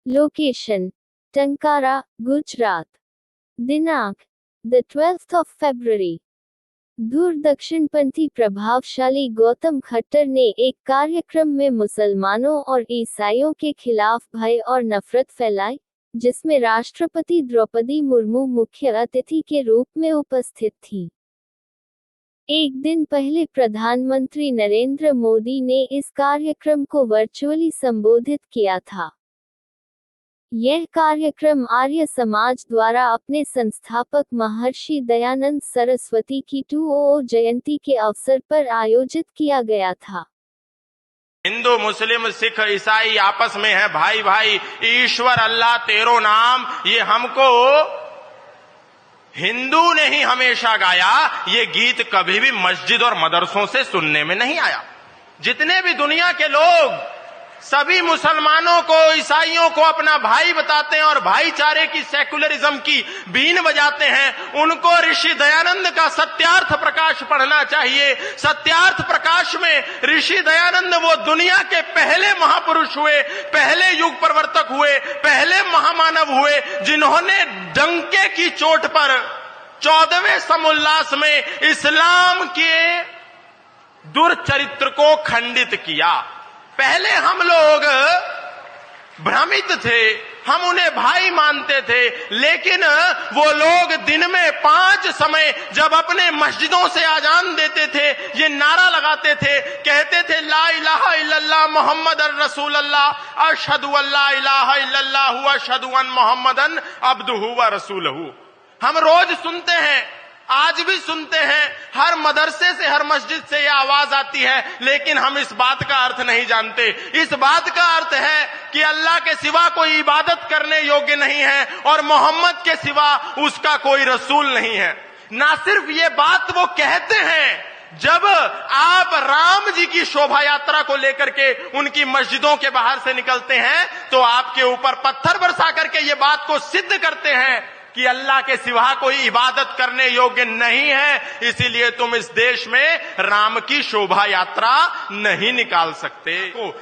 Location Tankara, Gujarat. दिनांक the 12th of February। दूर दक्षिणपंथी प्रभावशाली गौतम खट्टर ने एक कार्यक्रम में मुसलमानों और ईसाइयों के खिलाफ भय और नफरत फैलाई, जिसमें राष्ट्रपति द्रौपदी मुर्मू मुख्य अतिथि के रूप में उपस्थित थी। एक दिन पहले प्रधानमंत्री नरेंद्र मोदी ने इस कार्यक्रम को वर्चुअली संबोधित किया था। यह कार्यक्रम आर्य समाज द्वारा अपने संस्थापक महर्षि दयानंद सरस्वती की 200 जयंती के अवसर पर आयोजित किया गया था। हिंदू, मुस्लिम, सिख, ईसाई आपस में है भाई भाई, ईश्वर अल्लाह तेरो नाम, ये हमको हिंदू ने ही हमेशा गाया। ये गीत कभी भी मस्जिद और मदरसों से सुनने में नहीं आया। जितने भी दुनिया के लोग सभी मुसलमानों को, ईसाइयों को अपना भाई बताते हैं और भाईचारे की, सेकुलरिज्म की बीन बजाते हैं, उनको ऋषि दयानंद का सत्यार्थ प्रकाश पढ़ना चाहिए। सत्यार्थ प्रकाश में ऋषि दयानंद वो दुनिया के पहले महापुरुष हुए, पहले युग प्रवर्तक हुए, पहले महामानव हुए, जिन्होंने डंके की चोट पर 14वें समुल्लास में इस्लाम के दुर्चरित्र को खंडित किया। पहले हम लोग भ्रमित थे, हम उन्हें भाई मानते थे, लेकिन वो लोग दिन में 5 समय जब अपने मस्जिदों से आजान देते थे, ये नारा लगाते थे, कहते थे ला इलाहा इल्लल्लाह मुहम्मदुर रसूलुल्लाह, अशहदु अल्ला इलाहा इल्लल्लाह व अशहदु अन मुहम्मदन अब्दुहु व रसूलुहु। हम रोज सुनते हैं, आज भी सुनते हैं, हर मदरसे से, हर मस्जिद से यह आवाज आती है, लेकिन हम इस बात का अर्थ नहीं जानते। इस बात का अर्थ है कि अल्लाह के सिवा कोई इबादत करने योग्य नहीं है और मोहम्मद के सिवा उसका कोई रसूल नहीं है। ना सिर्फ ये बात वो कहते हैं, जब आप राम जी की शोभा यात्रा को लेकर के उनकी मस्जिदों के बाहर से निकलते हैं, तो आपके ऊपर पत्थर बरसा करके ये बात को सिद्ध करते हैं कि अल्लाह के सिवा कोई इबादत करने योग्य नहीं है, इसीलिए तुम इस देश में राम की शोभा यात्रा नहीं निकाल सकते।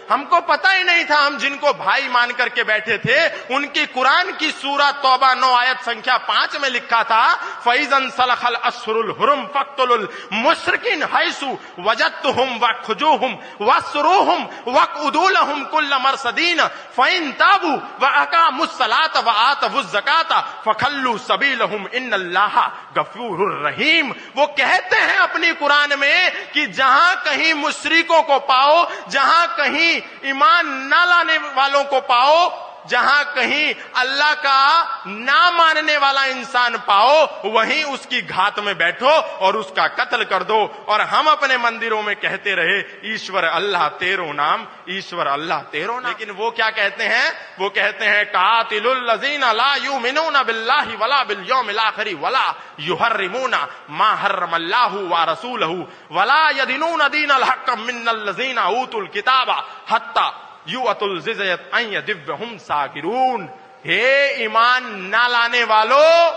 हमको पता ही नहीं था, हम जिनको भाई मान करके बैठे थे, उनकी कुरान की सूरा तौबा 9 आयत संख्या 5 में लिखा था, फैज़न सलखल अश्हुरुल हुरुम फक्तुलुल मुश्रिकीन हैसु वजदतुहुम वखुजूहुम वसरूहुम वक़उदूलहुम कुल्ल मरसदीन फइन ताबू व अकामुस सलात व आतवुज ज़कात फखल्लू सबीलहुम इन्नल्लाह गफूरुर रहीम। वो कहते हैं अपनी कुरान में कि जहां कहीं मुशरिकों को पाओ, जहां कहीं ईमान ना लाने वालों को पाओ, जहां कहीं अल्लाह का ना मानने वाला इंसान पाओ, वहीं उसकी घात में बैठो और उसका कत्ल कर दो। और हम अपने मंदिरों में कहते रहे ईश्वर अल्लाह तेरो नाम, ईश्वर अल्लाह तेरो नाम। लेकिन वो क्या कहते हैं? वो कहते हैं कातिलुल लज़ीना ला युमिनूना बिल्लाहि वला बिल यौमिल आखिर वला युहर्रिमूना मा हर्रमल्लाहु व रसूलहु वला यदीनूना दीनल हक़्क़ मिनल लज़ीना ऊतुल किताबा हत्ता युअतुल जिज़यत अन यदिव्वहुम सागिरून। हे ईमान ना लाने वालों,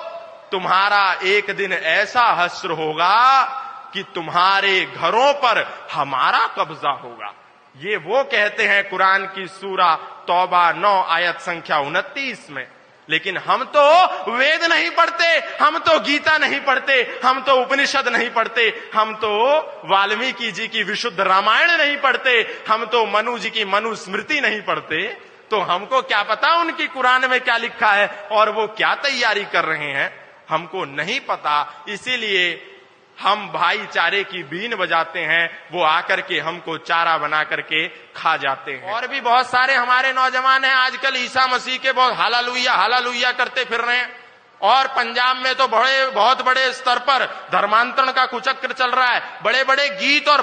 तुम्हारा एक दिन ऐसा हश्र होगा कि तुम्हारे घरों पर हमारा कब्जा होगा। ये वो कहते हैं कुरान की सूरा तौबा 9 आयत संख्या 29 में। लेकिन हम तो वेद नहीं पढ़ते, हम तो गीता नहीं पढ़ते, हम तो उपनिषद नहीं पढ़ते, हम तो वाल्मीकि जी की विशुद्ध रामायण नहीं पढ़ते, हम तो मनु जी की मनुस्मृति नहीं पढ़ते। तो हमको क्या पता उनकी कुरान में क्या लिखा है और वो क्या तैयारी कर रहे हैं, हमको नहीं पता। इसीलिए हम भाईचारे की बीन बजाते हैं, वो आकर के हमको चारा बना करके खा जाते हैं। और भी बहुत सारे हमारे नौजवान हैं आजकल ईसा मसीह के बहुत हालेलुया हालेलुया करते फिर रहे हैं। और पंजाब में तो बहुत बड़े स्तर पर धर्मांतरण का कुचक्र चल रहा है। बड़े बड़े गीत और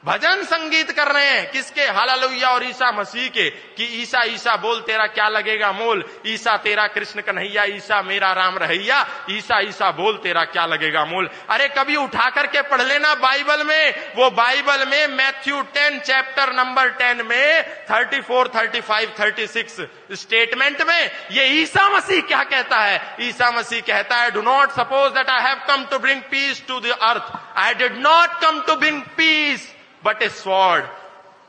भजन संगीत कर रहे हैं, किसके? हालेलुया और ईसा मसीह के, कि ईसा ईसा बोल तेरा क्या लगेगा मोल, ईसा तेरा कृष्ण कन्हैया, ईसा मेरा राम रहैया, ईसा ईसा बोल तेरा क्या लगेगा मोल। अरे कभी उठा करके पढ़ लेना बाइबल में, वो बाइबल में मैथ्यू 10 चैप्टर नंबर 10 में 34, 35, 36 स्टेटमेंट में ये ईसा मसीह क्या कहता है। ईसा मसीह कहता है, do not suppose that I have come to bring peace to the earth, I did not come to bring peace but a sword.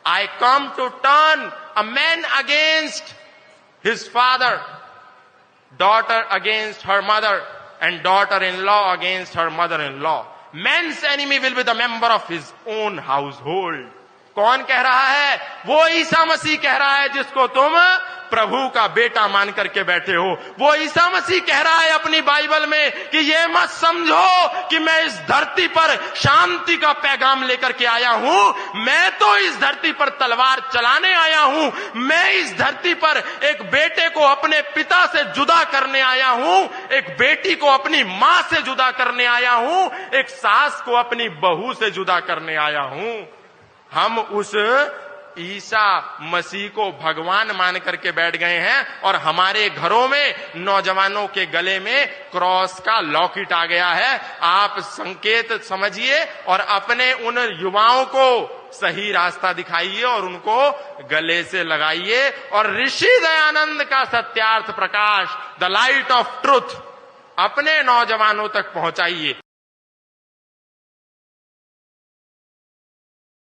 I come to turn a man against His father, daughter against her mother, and daughter-in-law against her mother-in-law. Man's enemy will be the member of his own household. कौन कह रहा है? वो ईसा मसीह कह रहा है जिसको तुम प्रभु का बेटा मान करके बैठे हो। वो ईसा मसीह कह रहा है अपनी बाइबल में कि ये मत समझो कि मैं इस धरती पर शांति का पैगाम लेकर के आया हूं। मैं तो इस धरती पर तलवार चलाने आया हूं। मैं इस धरती पर एक बेटे को अपने पिता से जुदा करने आया हूं, एक बेटी को अपनी मां से जुदा करने आया हूं, एक सास को अपनी बहू से जुदा करने आया हूं। हम उस ईसा मसीह को भगवान मान करके बैठ गए हैं और हमारे घरों में नौजवानों के गले में क्रॉस का लॉकेट आ गया है। आप संकेत समझिए और अपने उन युवाओं को सही रास्ता दिखाइए और उनको गले से लगाइए और ऋषि दयानंद का Satyarth Prakash, the light of truth, अपने नौजवानों तक पहुंचाइए।